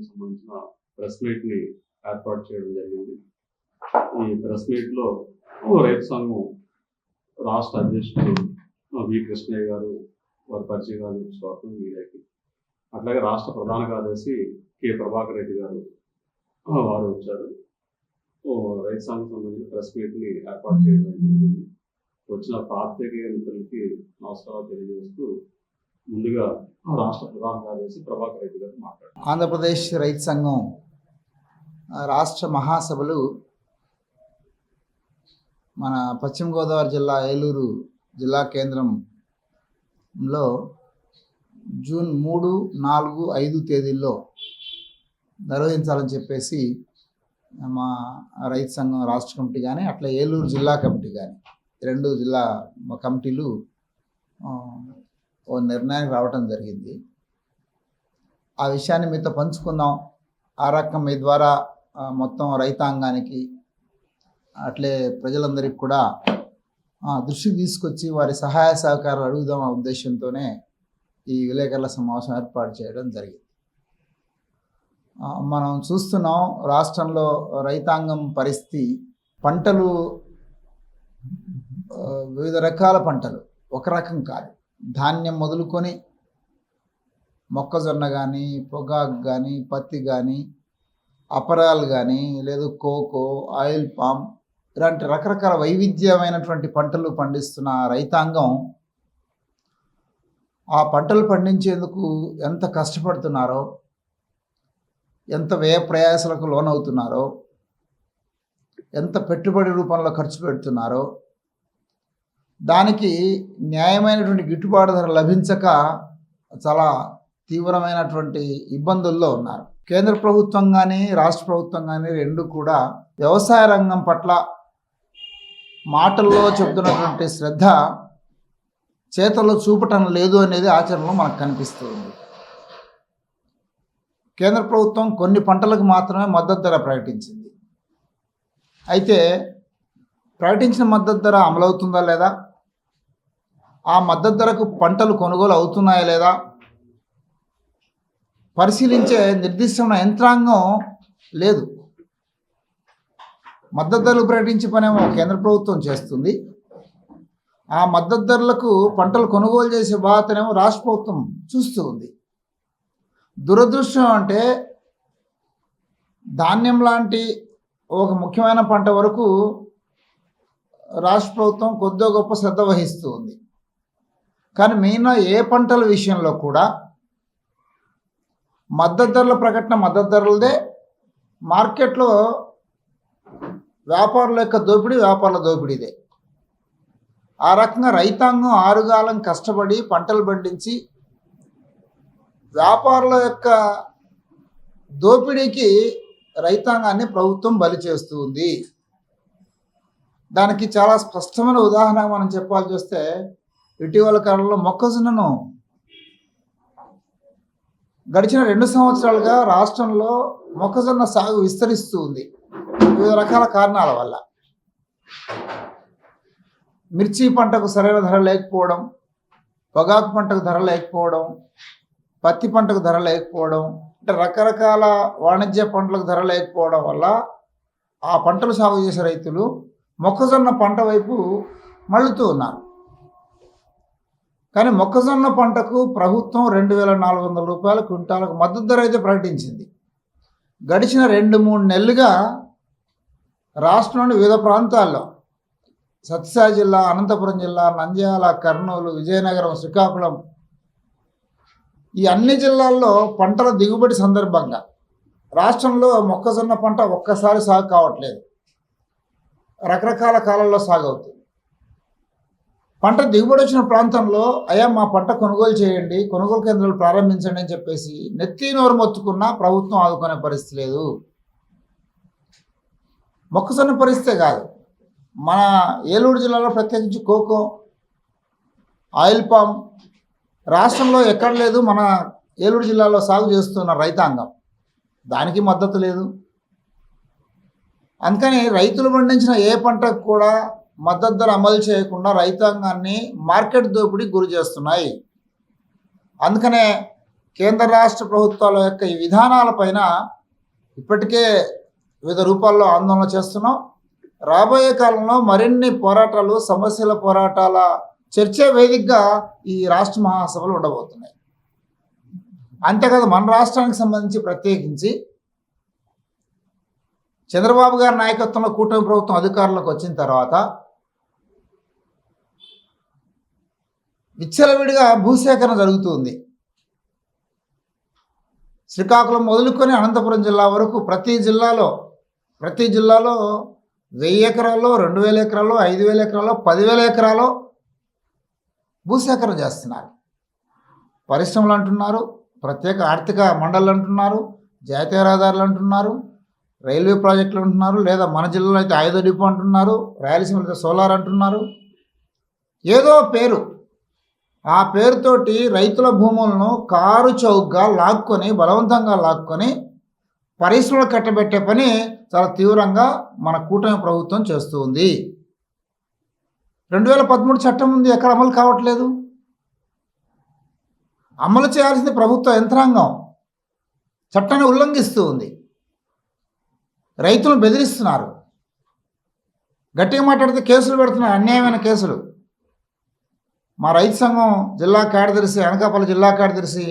సంబంధించిన press meet ని ఏర్పాటు చేయడం జరిగింది. ఈ ప్రెస్ మీట్ లో రైతు సంఘం రాష్ట్ర అధ్యక్షుడు వి కృష్ణయ్య గారు వారి పరిచయం స్వాగతం మీడియాకి, అట్లాగే రాష్ట్ర ప్రధాన కార్యదర్శి కె ప్రభాకర్ రెడ్డి గారు వారు వచ్చారు. రైతు సంఘం సంబంధించిన ప్రెస్ మీట్ ని ఏర్పాటు చేయడం జరిగింది. వచ్చిన పాత్రికేయ మిత్రులకి నమస్కారాలు తెలియజేస్తూ ముందుగా రాష్ట్ర ప్రధాన కార్యదర్శి ప్రభాకర్ రెడ్డి గారు మాట్లాడారు. ఆంధ్రప్రదేశ్ రైతు సంఘం రాష్ట్ర మహాసభలు మన పశ్చిమ గోదావరి జిల్లా ఏలూరు జిల్లా కేంద్రంలో జూన్ 3, 4, 5 తేదీల్లో నిర్వహించాలని చెప్పేసి మా రైతు సంఘం రాష్ట్ర కమిటీ కానీ అట్లా ఏలూరు జిల్లా కమిటీ కానీ 2 జిల్లా కమిటీలు ఓ నిర్ణయానికి రావటం జరిగింది. ఆ విషయాన్ని మీతో పంచుకుందాం. ఆ రకం మీ ద్వారా మొత్తం రైతాంగానికి అట్లే ప్రజలందరికీ కూడా దృష్టికి తీసుకొచ్చి వారి సహాయ సహకారాలు అడుగుదాం ఆ ఉద్దేశంతోనే ఈ విలేకరుల సమావేశం ఏర్పాటు చేయడం జరిగింది. మనం చూస్తున్నాం రాష్ట్రంలో రైతాంగం పరిస్థితి. పంటలు వివిధ రకాల పంటలు ఒక రకం కాదు. ధాన్యం మొదలుకొని మొక్కజొన్న కానీ, పొగాకు కానీ, పత్తి కానీ, అపరాలు కానీ, లేదు కోకో, ఆయిల్ పామ్, ఇలాంటి రకరకాల వైవిధ్యమైనటువంటి పంటలు పండిస్తున్న రైతాంగం ఆ పంటలు పండించేందుకు ఎంత కష్టపడుతున్నారో, ఎంత వ్యయ ప్రయాసాలకు లోనవుతున్నారో, ఎంత పెట్టుబడి రూపంలో ఖర్చు పెడుతున్నారో, దానికి న్యాయమైనటువంటి గిట్టుబాటు ధర లభించక చాలా తీవ్రమైనటువంటి ఇబ్బందుల్లో ఉన్నారు. కేంద్ర ప్రభుత్వం కానీ రాష్ట్ర ప్రభుత్వం కానీ రెండు కూడా వ్యవసాయ రంగం పట్ల మాటల్లో చెబుతున్నటువంటి శ్రద్ధ చేతల్లో చూపటం లేదు అనేది ఆచరణలో మనకు కనిపిస్తుంది. కేంద్ర ప్రభుత్వం కొన్ని పంటలకు మాత్రమే మద్దతు ధర ప్రకటించింది. అయితే ప్రకటించిన మద్దతు ధర అమలవుతుందా లేదా, ఆ మద్దతు ధరకు పంటలు కొనుగోలు అవుతున్నాయా లేదా పరిశీలించే నిర్దిష్టమైన యంత్రాంగం లేదు. మద్దతు ధరలు ప్రకటించే పనేమో కేంద్ర ప్రభుత్వం చేస్తుంది, ఆ మద్దతు ధరలకు పంటలు కొనుగోలు చేసే బాధ్యతనేమో రాష్ట్ర ప్రభుత్వం చూస్తూ ఉంది. దురదృష్టం అంటే ధాన్యం లాంటి ఒక ముఖ్యమైన పంట వరకు రాష్ట్ర ప్రభుత్వం కొద్దిగా గొప్ప శ్రద్ధ వహిస్తూ ఉంది. కానీ మిగిలిన ఏ పంటల విషయంలో కూడా మద్దతు ధరల ప్రకటన మద్దతు ధరలదే, మార్కెట్లో వ్యాపారుల యొక్క దోపిడీ వ్యాపారుల దోపిడీదే. ఆ రకంగా రైతాంగం ఆరుగాలం కష్టపడి పంటలు పండించి వ్యాపారుల యొక్క దోపిడీకి రైతాంగాన్ని ప్రభుత్వం బలి చేస్తూ ఉంది. దానికి చాలా స్పష్టమైన ఉదాహరణ మనం చెప్పాల్సి వస్తే, ఇటీవల కాలంలో మొక్కజొన్నను గడిచిన 2 సంవత్సరాలుగా రాష్ట్రంలో మొక్కజొన్న సాగు విస్తరిస్తూ ఉంది వివిధ రకాల కారణాల వల్ల. మిర్చి పంటకు సరైన ధర లేకపోవడం, పొగాకు పంటకు ధర లేకపోవడం, పత్తి పంటకు ధర లేకపోవడం, అంటే రకరకాల వాణిజ్య పంటలకు ధర లేకపోవడం వల్ల ఆ పంటలు సాగు చేసే రైతులు మొక్కజొన్న పంట వైపు మళ్ళుతూ ఉన్నారు. కానీ మొక్కజొన్న పంటకు ప్రభుత్వం 2,400 రూపాయల క్వింటాలకు మద్దతు ధర అయితే ప్రకటించింది. గడిచిన 2-3 నెలలుగా రాష్ట్రంలోని వివిధ ప్రాంతాల్లో సత్యసాయి జిల్లా, అనంతపురం జిల్లా, నంద్యాల, కర్నూలు, విజయనగరం, శ్రీకాకుళం, ఈ అన్ని జిల్లాల్లో పంటల దిగుబడి సందర్భంగా రాష్ట్రంలో మొక్కజొన్న పంట ఒక్కసారి సాగు కావట్లేదు, రకరకాల కాలాల్లో సాగు అవుతుంది. పంట దిగుబడి వచ్చిన ప్రాంతంలో అయ్యా మా పంట కొనుగోలు చేయండి, కొనుగోలు కేంద్రాలు ప్రారంభించండి అని చెప్పేసి నెత్తి నోరు మొత్తుకున్నా ప్రభుత్వం ఆదుకునే పరిస్థితి లేదు. మొక్కజొన్న పరిస్థితే కాదు, మన ఏలూరు జిల్లాలో ప్రత్యేకించి కోకో, ఆయిల్ పామ్ రాష్ట్రంలో ఎక్కడ లేదు. మన ఏలూరు జిల్లాలో సాగు చేస్తున్న రైతాంగం దానికి మద్దతు లేదు. అందుకని రైతులు పండించిన ఏ పంటకు కూడా మద్దతు ధర అమలు చేయకుండా రైతాంగాన్ని మార్కెట్ దోపిడీకి గురి చేస్తున్నాయి. అందుకనే కేంద్ర రాష్ట్ర ప్రభుత్వాల యొక్క ఈ విధానాలపైన ఇప్పటికే వివిధ రూపాల్లో ఆందోళన చేస్తున్నాం. రాబోయే కాలంలో మరిన్ని పోరాటాలు, సమస్యల పోరాటాల చర్చే వేదికగా ఈ రాష్ట్ర మహాసభలు ఉండబోతున్నాయి. అంతేకాదు మన రాష్ట్రానికి సంబంధించి ప్రత్యేకించి చంద్రబాబు గారి నాయకత్వంలో కూటమి ప్రభుత్వం అధికారంలోకి వచ్చిన తర్వాత విచ్చలవిడిగా భూసేకరణ జరుగుతుంది. శ్రీకాకుళం మొదలుకొని అనంతపురం జిల్లా వరకు ప్రతి జిల్లాలో 1000 ఎకరాల్లో, 2000 ఎకరాల్లో, 5000 ఎకరాల్లో, 10,000 ఎకరాల్లో భూసేకరణ చేస్తున్నారు. పరిశ్రమలు అంటున్నారు, ప్రత్యేక ఆర్థిక మండళ్ళు అంటున్నారు, జాతీయ రహదారులు అంటున్నారు, రైల్వే ప్రాజెక్టులు అంటున్నారు, లేదా మన జిల్లాలో అయితే ఆయుధ డిపో అంటున్నారు, రాయలసీమలో అయితే సోలార్ అంటున్నారు. ఏదో పేరు, ఆ పేరుతోటి రైతుల భూములను కారు చౌకగా లాక్కొని, బలవంతంగా లాక్కొని పరిశ్రమలు కట్టబెట్టే పని చాలా తీవ్రంగా మన కూటమి ప్రభుత్వం చేస్తూ ఉంది. 2013 చట్టం ఉంది, ఎక్కడ అమలు కావట్లేదు. అమలు చేయాల్సింది ప్రభుత్వ యంత్రాంగం చట్టాన్ని ఉల్లంఘిస్తూ ఉంది. రైతులను బెదిరిస్తున్నారు, గట్టిగా మాట్లాడితే కేసులు పెడుతున్నారు, అన్యాయమైన కేసులు. మా రైతు సంఘం జిల్లా కార్యదర్శి, అనకాపల్లి జిల్లా కార్యదర్శి,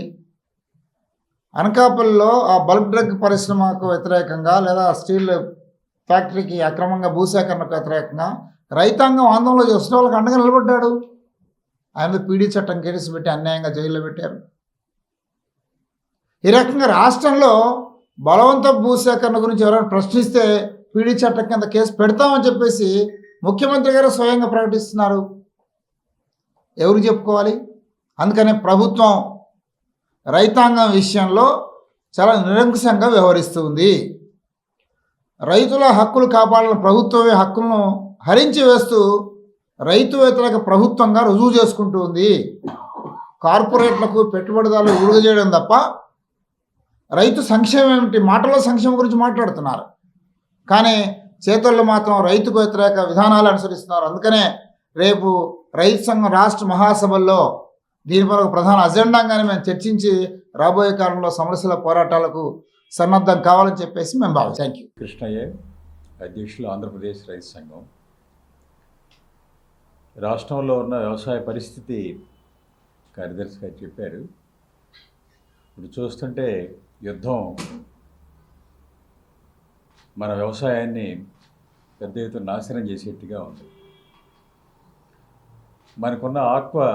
అనకాపల్లిలో ఆ బల్క్ డ్రగ్ పరిశ్రమకు వ్యతిరేకంగా లేదా స్టీల్ ఫ్యాక్టరీకి అక్రమంగా భూసేకరణకు వ్యతిరేకంగా రైతాంగం ఆందోళన చేస్తున్న వాళ్ళకి అండగా నిలబడ్డాడు. ఆయన పీడీ చట్టం కేసు పెట్టి అన్యాయంగా జైల్లో పెట్టారు. ఈ రకంగా రాష్ట్రంలో బలవంత భూసేకరణ గురించి ఎవరైనా ప్రశ్నిస్తే పీడీ చట్టం కింద కేసు పెడతామని చెప్పేసి ముఖ్యమంత్రి గారు స్వయంగా ప్రకటిస్తున్నారు. ఎవరు చెప్పుకోవాలి? అందుకనే ప్రభుత్వం రైతాంగం విషయంలో చాలా నిరంకుశంగా వ్యవహరిస్తుంది. రైతుల హక్కులు కాపాడాలని ప్రభుత్వమే హక్కులను హరించి వేస్తూ రైతు వ్యతిరేక ప్రభుత్వంగా రుజువు చేసుకుంటూ ఉంది. కార్పొరేట్లకు పెట్టుబడిదారులు విడుదల చేయడం తప్ప రైతు సంక్షేమం ఏమిటి? మాటల్లో సంక్షేమం గురించి మాట్లాడుతున్నారు, కానీ చేతుల్లో మాత్రం రైతుకు వ్యతిరేక విధానాలు అనుసరిస్తున్నారు. అందుకనే రేపు రైతు సంఘం రాష్ట్ర మహాసభల్లో దీనిపై ఒక ప్రధాన అజెండాగానే మేము చర్చించి రాబోయే కాలంలో సమస్యల పోరాటాలకు సన్నద్ధం కావాలని చెప్పేసి మేము భావిస్తాం. Thank you. కృష్ణయ్య, అధ్యక్షులు, ఆంధ్రప్రదేశ్ రైతు సంఘం. రాష్ట్రంలో ఉన్న వ్యవసాయ పరిస్థితి కార్యదర్శి గారు చెప్పారు. ఇప్పుడు చూస్తుంటే యుద్ధం మన వ్యవసాయాన్ని పెద్ద ఎత్తున నాశనం చేసేట్టుగా ఉంది. మనకున్న ఆక్వా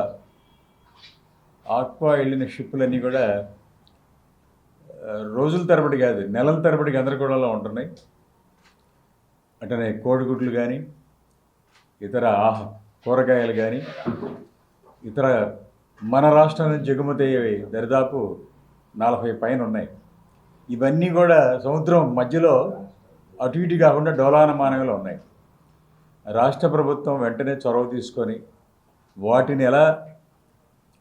వెళ్ళిన షిప్పులన్నీ కూడా రోజుల తరబడి కాదు, నెలల తరబడి గందరగోళంలో ఉంటున్నాయి. అట్లనే కోడిగుడ్లు కానీ, ఇతర కూరగాయలు కానీ, ఇతర మన రాష్ట్రం నుంచి ఎగుమతి అయ్యేవి దరిదాపు 40 పైన ఉన్నాయి. ఇవన్నీ కూడా సముద్రం మధ్యలో అటు ఇటు కాకుండా డోలానమానంలో ఉన్నాయి. రాష్ట్ర ప్రభుత్వం వెంటనే చొరవ తీసుకొని వాటిని ఎలా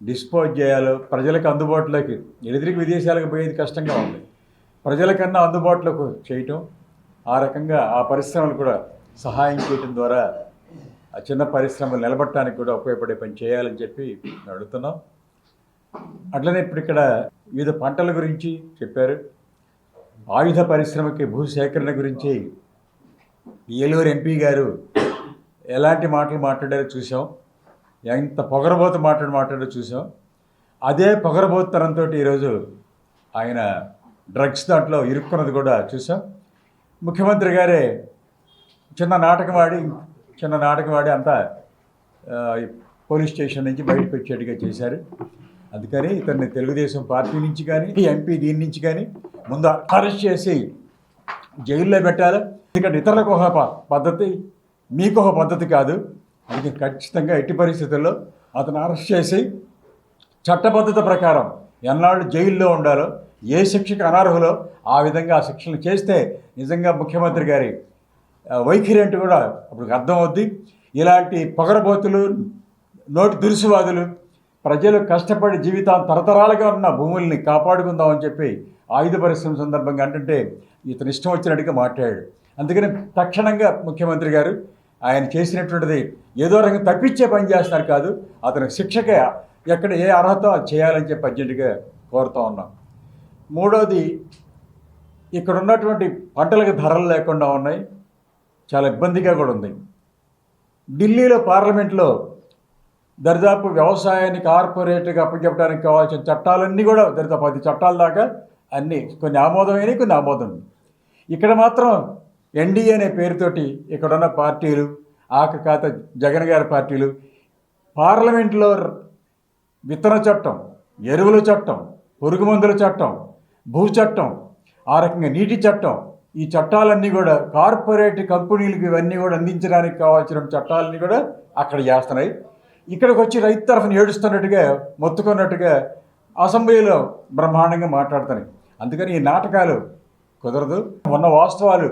డిస్పోజ్ చేయాలో ప్రజలకు అందుబాటులోకి, ఎదురికి విదేశాలకు పోయేది కష్టంగా ఉంది, ప్రజలకన్నా అందుబాటులోకి చేయటం, ఆ రకంగా ఆ పరిశ్రమలు కూడా సహాయం చేయటం ద్వారా ఆ చిన్న పరిశ్రమలు నిలబడటానికి కూడా ఉపయోగపడే పని చేయాలని చెప్పి అడుగుతున్నాం. అట్లనే ఇప్పుడు ఇక్కడ వివిధ పంటల గురించి చెప్పారు. ఆయుధ పరిశ్రమకి భూసేకరణ గురించి ఏలూరు ఎంపీ గారు ఎలాంటి మాటలు మాట్లాడారో చూసాం. ఎంత పొగరబోతు మాట్లాడారో చూసాం. అదే పొగరబోతుతనంతో ఈరోజు ఆయన డ్రగ్స్ దాంట్లో ఇరుక్కున్నది కూడా చూసాం. ముఖ్యమంత్రి గారే చిన్న నాటకం ఆడి అంతా పోలీస్ స్టేషన్ నుంచి బయటకు వచ్చేట్టుగా చేశారు. అందుకని ఇతన్ని తెలుగుదేశం పార్టీ నుంచి కానీ, ఎంపీ దీని నుంచి కానీ ముందు అరెస్ట్ చేసి జైల్లో పెట్టాలి. ఎందుకంటే ఇతరులకు ఒక పద్ధతి, మీకు ఒక పద్ధతి కాదు. అందుకే ఖచ్చితంగా ఎట్టి పరిస్థితుల్లో అతను అరెస్ట్ చేసి చట్టబద్ధత ప్రకారం ఎన్నాళ్ళు జైల్లో ఉండాలో, ఏ శిక్షకు అనర్హులో ఆ విధంగా ఆ శిక్షలు చేస్తే నిజంగా ముఖ్యమంత్రి గారి వైఖరి అంటే కూడా అప్పుడు అర్థమవుద్ది. ఇలాంటి పొగరబోతులు, నోటి దురుసువాదులు ప్రజలు కష్టపడి జీవితాన్ని తరతరాలుగా ఉన్న భూముల్ని కాపాడుకుందామని చెప్పి ఆయుధ పరిశ్రమ సందర్భంగా అంటే ఇతను ఇష్టం వచ్చినట్టుగా మాట్లాడాడు. అందుకని తక్షణంగా ముఖ్యమంత్రి గారు ఆయన చేసినటువంటిది ఏదో రకంగా తప్పించే పని చేస్తున్నారు కాదు, అతను శిక్షకే ఎక్కడ ఏ అర్హత చేయాలని చెప్పి అర్జెంటుగా కోరుతూ ఉన్నాం. మూడోది, ఇక్కడ ఉన్నటువంటి పంటలకు ధరలు లేకుండా ఉన్నాయి, చాలా ఇబ్బందిగా కూడా ఉంది. ఢిల్లీలో పార్లమెంట్లో దరిదాపు వ్యవసాయాన్ని కార్పొరేట్గా అప్పచెప్పడానికి కావాల్సిన చట్టాలన్నీ కూడా దరిదాపు 10 చట్టాల దాకా అన్నీ కొన్ని ఆమోదమైనవి, కొన్ని ఆమోదం. ఇక్కడ మాత్రం ఎన్డీఏ అనే పేరుతోటి ఇక్కడున్న పార్టీలు, ఆఖరికాత జగన్ గారి పార్టీలు పార్లమెంట్లో విత్తన చట్టం, ఎరువుల చట్టం, పురుగు మందుల చట్టం, భూ చట్టం, ఆ రకంగా నీటి చట్టం, ఈ చట్టాలన్నీ కూడా కార్పొరేట్ కంపెనీలకు ఇవన్నీ కూడా అందించడానికి కావాల్సిన చట్టాలన్నీ కూడా అక్కడ చేస్తున్నాయి. ఇక్కడికి వచ్చి రైతు తరఫున ఏడుస్తున్నట్టుగా, మొత్తుకున్నట్టుగా అసెంబ్లీలో బ్రహ్మాండంగా మాట్లాడుతున్నాయి. అందుకని ఈ నాటకాలు కుదరదు. ఉన్న వాస్తవాలు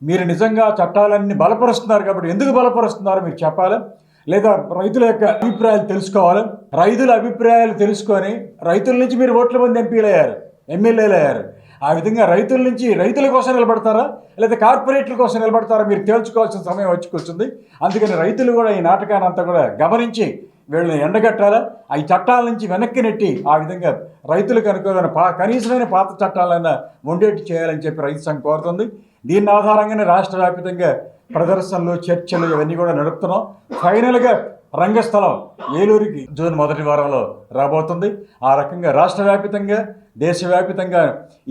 మీరు నిజంగా చట్టాలన్నీ బలపరుస్తున్నారు కాబట్టి ఎందుకు బలపరుస్తున్నారో మీరు చెప్పాలి, లేదా రైతుల యొక్క అభిప్రాయాలు తెలుసుకోవాలి. రైతుల అభిప్రాయాలు తెలుసుకొని రైతుల నుంచి మీరు ఓట్ల మంది ఎమ్మెల్యేలు అయ్యారు. ఆ విధంగా రైతుల నుంచి రైతుల కోసం నిలబడతారా లేదా కార్పొరేట్ల కోసం నిలబడతారా మీరు తేల్చుకోవాల్సిన సమయం వచ్చి కూర్చుంది. అందుకని రైతులు కూడా ఈ నాటకాన్ని అంతా కూడా గమనించి వీళ్ళని ఎండగట్టాలా, ఈ చట్టాల నుంచి వెనక్కి నెట్టి ఆ విధంగా రైతులకు అనుకోవాలని కనీసమైన పాత చట్టాలైనా ఉండేట్టు చేయాలని చెప్పి రైతు సంఘం కోరుతుంది. దీని ఆధారంగానే రాష్ట్ర వ్యాప్తంగా ప్రదర్శనలు, చర్చలు ఇవన్నీ కూడా నడుపుతున్నాం. ఫైనల్గా రంగస్థలం ఏలూరుకి జూన్ 1వ వారంలో రాబోతుంది. ఆ రకంగా రాష్ట్ర వ్యాప్తంగా, దేశవ్యాప్తంగా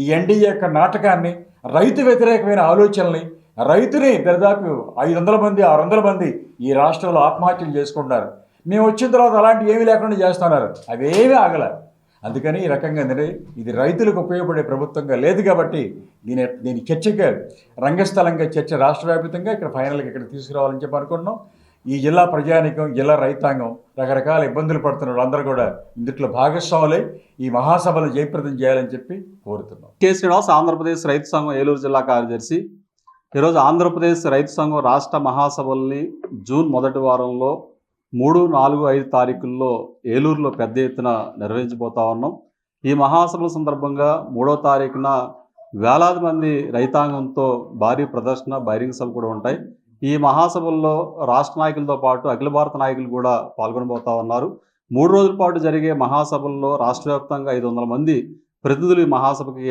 ఈ ఎన్డీఏ యొక్క నాటకాన్ని, రైతు వ్యతిరేకమైన ఆలోచనల్ని, రైతుని దాదాపు 500 మంది 600 మంది ఈ రాష్ట్రంలో ఆత్మహత్యలు చేసుకుంటున్నారు. మేము వచ్చిన తర్వాత అలాంటివి ఏమీ లేకుండా చేస్తున్నారు, అవేమీ ఆగల. అందుకని ఈ రకంగా ఇది రైతులకు ఉపయోగపడే ప్రభుత్వంగా లేదు కాబట్టి దీని చర్చగా రంగస్థలంగా చర్చ రాష్ట్ర వ్యాప్తంగా ఇక్కడ ఫైనల్గా ఇక్కడ తీసుకురావాలని చెప్పి అనుకుంటున్నాం. ఈ జిల్లా ప్రజానికం, జిల్లా రైతాంగం రకరకాల ఇబ్బందులు పడుతున్న వాళ్ళందరూ కూడా ఇందులో భాగస్వాములై ఈ మహాసభలు జయప్రదం చేయాలని చెప్పి కోరుతున్నాం. కె. శ్రీనివాస్, ఆంధ్రప్రదేశ్ రైతు సంఘం ఏలూరు జిల్లా కార్యదర్శి. ఈరోజు ఆంధ్రప్రదేశ్ రైతు సంఘం రాష్ట్ర మహాసభల్ని జూన్ 1వ వారంలో 3, 4, 5 తారీఖుల్లో ఏలూరులో పెద్ద ఎత్తున నిర్వహించబోతా ఉన్నాం. ఈ మహాసభల సందర్భంగా 3వ తారీఖున వేలాది మంది రైతాంగంతో భారీ ప్రదర్శన, బహిరంగ సభ కూడా ఉంటాయి. ఈ మహాసభల్లో రాష్ట్ర నాయకులతో పాటు అఖిల భారత నాయకులు కూడా పాల్గొనబోతా ఉన్నారు. 3 రోజుల పాటు జరిగే మహాసభల్లో రాష్ట్ర వ్యాప్తంగా 500 మంది ప్రతినిధులు ఈ మహాసభకి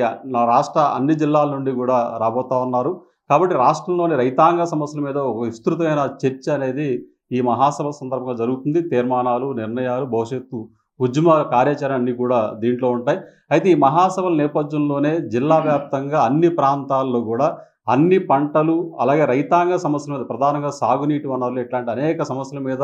రాష్ట్ర అన్ని జిల్లాల నుండి కూడా రాబోతా ఉన్నారు. కాబట్టి రాష్ట్రంలోని రైతాంగ సమస్యల మీద ఒక విస్తృతమైన చర్చ అనేది ఈ మహాసభ సందర్భంగా జరుగుతుంది. తీర్మానాలు, నిర్ణయాలు, భవిష్యత్తు ఉద్యమ కార్యాచరణ అన్నీ కూడా దీంట్లో ఉంటాయి. అయితే ఈ మహాసభల నేపథ్యంలోనే జిల్లా వ్యాప్తంగా అన్ని ప్రాంతాల్లో కూడా అన్ని పంటలు, అలాగే రైతాంగ సమస్యల మీద, ప్రధానంగా సాగునీటి వనరులు, ఇట్లాంటి అనేక సమస్యల మీద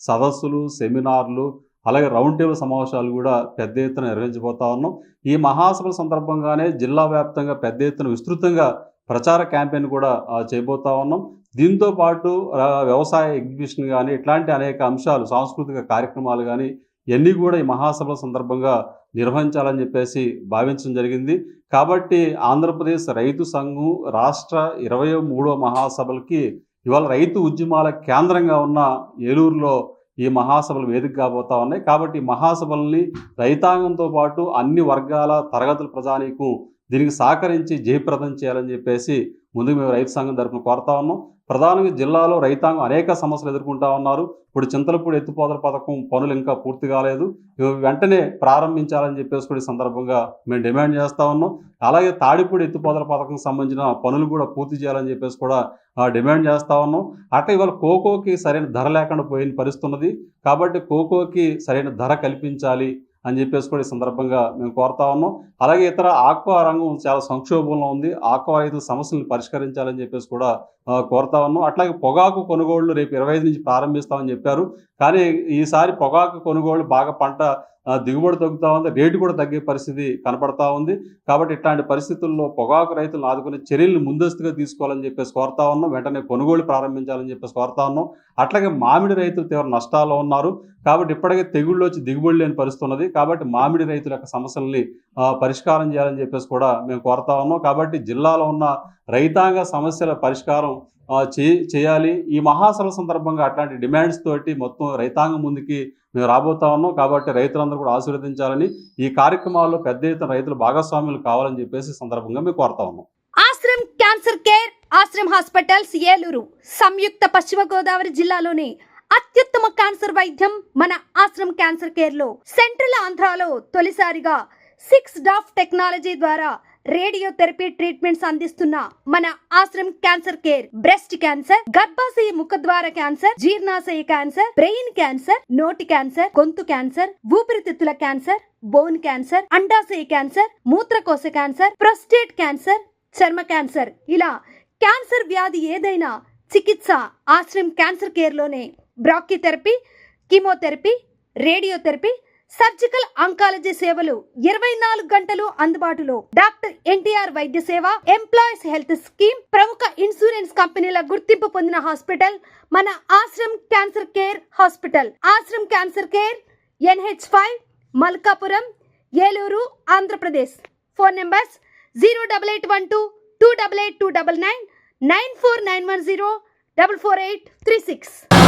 సదస్సులు, సెమినార్లు, అలాగే రౌండ్ టేబుల్ సమావేశాలు కూడా పెద్ద ఎత్తున నిర్వహించబోతా ఉన్నాం. ఈ మహాసభల సందర్భంగానే జిల్లా వ్యాప్తంగా పెద్ద ఎత్తున విస్తృతంగా ప్రచార క్యాంపెయిన్ కూడా చేయబోతా ఉన్నాం. దీంతో పాటు వ్యవసాయ ఎగ్జిబిషన్ కానీ ఇట్లాంటి అనేక అంశాలు, సాంస్కృతిక కార్యక్రమాలు కానీ ఇవన్నీ కూడా ఈ మహాసభల సందర్భంగా నిర్వహించాలని చెప్పేసి భావించడం జరిగింది. కాబట్టి ఆంధ్రప్రదేశ్ రైతు సంఘం రాష్ట్ర 23వ మహాసభలకి ఇవాళ రైతు ఉద్యమాల కేంద్రంగా ఉన్న ఏలూరులో ఈ మహాసభలు వేదిక కాబోతా ఉన్నాయి. కాబట్టి ఈ మహాసభల్ని రైతాంగంతో పాటు అన్ని వర్గాల, తరగతుల ప్రజానీకం దీనికి సహకరించి జయప్రదం చేయాలని చెప్పేసి ముందుకు మేము రైతు సంఘం తరపున కోరుతా ఉన్నాం. ప్రధానంగా జిల్లాలో రైతాంగం అనేక సమస్యలు ఎదుర్కొంటా ఉన్నారు. ఇప్పుడు చింతలపూడి ఎత్తిపోతల పథకం పనులు ఇంకా పూర్తి కాలేదు, వెంటనే ప్రారంభించాలని చెప్పేసి కూడా ఈ సందర్భంగా మేము డిమాండ్ చేస్తూ ఉన్నాం. అలాగే తాడిపూడి ఎత్తిపోతల పథకం సంబంధించిన పనులు కూడా పూర్తి చేయాలని చెప్పేసి కూడా డిమాండ్ చేస్తూ ఉన్నాం. అట్లా ఇవాళ కోకోకి సరైన ధర లేకుండా పోయిన పరిస్థితి ఉన్నది. కాబట్టి కోకోకి సరైన ధర కల్పించాలి అని చెప్పేసి కూడా ఈ సందర్భంగా మేము కోరుతా ఉన్నాం. అలాగే ఇతర ఆక్వా రంగం చాలా సంక్షోభంలో ఉంది. ఆక్వా రైతుల సమస్యలను పరిష్కరించాలని చెప్పేసి కూడా కోరుతా ఉన్నాం. అట్లాగే పొగాకు కొనుగోళ్లు రేపు 25 నుంచి ప్రారంభిస్తామని చెప్పారు. కానీ ఈసారి పొగాకు కొనుగోళ్లు బాగా పంట దిగుబడి తగ్గుతూ ఉంది, రేటు కూడా తగ్గే పరిస్థితి కనపడతా ఉంది. కాబట్టి ఇట్లాంటి పరిస్థితుల్లో పొగాకు రైతులను ఆదుకునే చర్యలను ముందస్తుగా తీసుకోవాలని చెప్పేసి కోరుతా ఉన్నాం. వెంటనే కొనుగోలు ప్రారంభించాలని చెప్పేసి కోరుతా ఉన్నాం. అట్లాగే మామిడి రైతులు తీవ్ర నష్టాల్లో ఉన్నారు. కాబట్టి ఇప్పటికే తెగుళ్ళు వచ్చి దిగుబడి లేని పరిస్థితి ఉన్నది. కాబట్టి మామిడి రైతుల యొక్క సమస్యల్ని పరిష్కారం చేయాలని చెప్పేసి కూడా మేము కోరుతా ఉన్నాం. కాబట్టి జిల్లాలో ఉన్న రైతాంగ సమస్యల పరిష్కారం చేయాలి. ఈ మహాసభల సందర్భంగా అట్లాంటి డిమాండ్స్ తోటి మొత్తం రైతాంగం ముందుకి మేము రాబోతా ఉన్నాం. కాబట్టి రైతులందరూ కూడా ఆశీర్వదించాలని, ఈ కార్యక్రమాల్లో పెద్ద ఎత్తున రైతులు భాగస్వాములు కావాలని చెప్పేసి సందర్భంగా మేము కోరుతా ఉన్నాం. Ashram cancer care, Ashram hospitals, Eluru సంయుక్త పశ్చిమ గోదావరి జిల్లాలోని అత్యుత్తమ క్యాన్సర్ వైద్యం మన ఆశ్రమ్ క్యాన్సర్ కేర్ లో సెంట్రల్ ఆంధ్రాలో తొలిసారిగా 6 డాఫ్ టెక్నాలజీ ద్వారా రేడియోథెరపీ ట్రీట్మెంట్స్ అందిస్తున్న మన Ashram cancer care breast cancer, గర్భాశయ ముఖద్వార క్యాన్సర్, జీర్ణాశయ క్యాన్సర్, బ్రెయిన్ క్యాన్సర్, నోటి క్యాన్సర్, గొంతు క్యాన్సర్, ఊపిరితిత్తుల క్యాన్సర్, బోన్ క్యాన్సర్, అండాశయ క్యాన్సర్, మూత్రకోశ క్యాన్సర్, ప్రొస్టేట్ క్యాన్సర్, చర్మ క్యాన్సర్, ఇలా క్యాన్సర్ వ్యాధి ఏదైనా చికిత్స ఆశ్రమ్ క్యాన్సర్ కేర్ లోనే. బ్రాక్కిథెరపీ, కీమోథెరపీ, రేడియోథెరపీ, సర్జికల్ ఆంకాలజీ సేవలు 24 గంటలు అందుబాటులో. డాక్టర్ ఎన్టీఆర్ వైద్య సేవ, ఎంప్లాయీస్ హెల్త్ స్కీమ్, ప్రముఖ ఇన్సూరెన్స్ కంపెనీల గుర్తింపు పొందిన హాస్పిటల్ మన Ashram cancer care hospital. Ashram cancer care, NH5, Malkapuram, Eluru, Andhra Pradesh. Phone numbers 08812 288 299, 94910 44836.